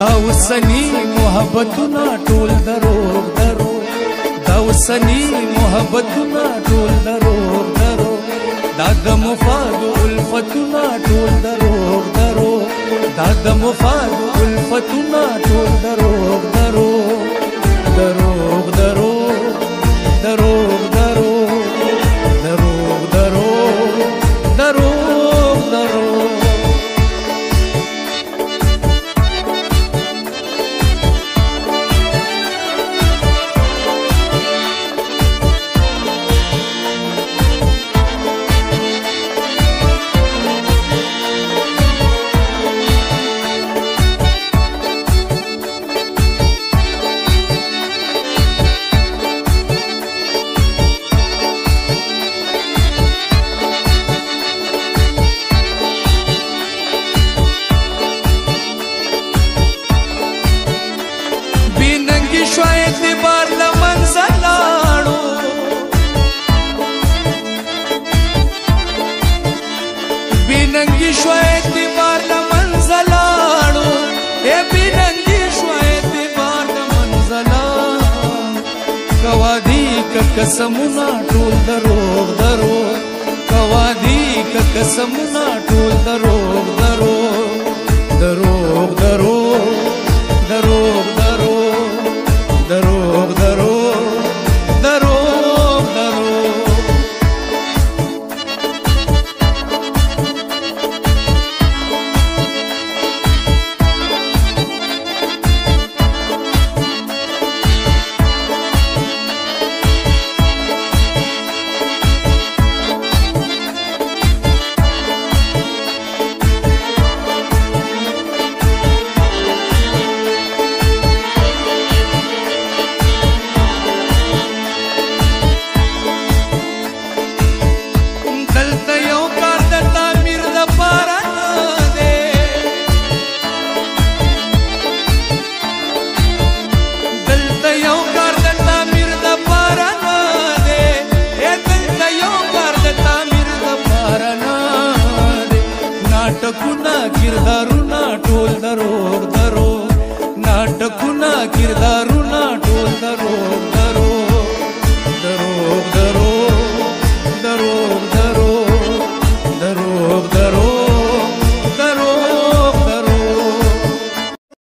اوسنی محبتونه ټول دروغ دروغ دا اوسنی محبتونه ټول دروغ دروغ دا د مفاد الفتونه ټول دروغ دروغ دا د مفاد الفتونه ټول دروغ دروغ دروغ دروغ دروغ دروغ دروغ دروغ دروغ دروغ بیننگی شوید دیوار لمنزلانو اے بیننگی شوید دیوار لمنزلانو کوادی که قسمونا ټول دروغ دروغ کوادی که قسمونا ټول دروغ دروغ دروغ دروغ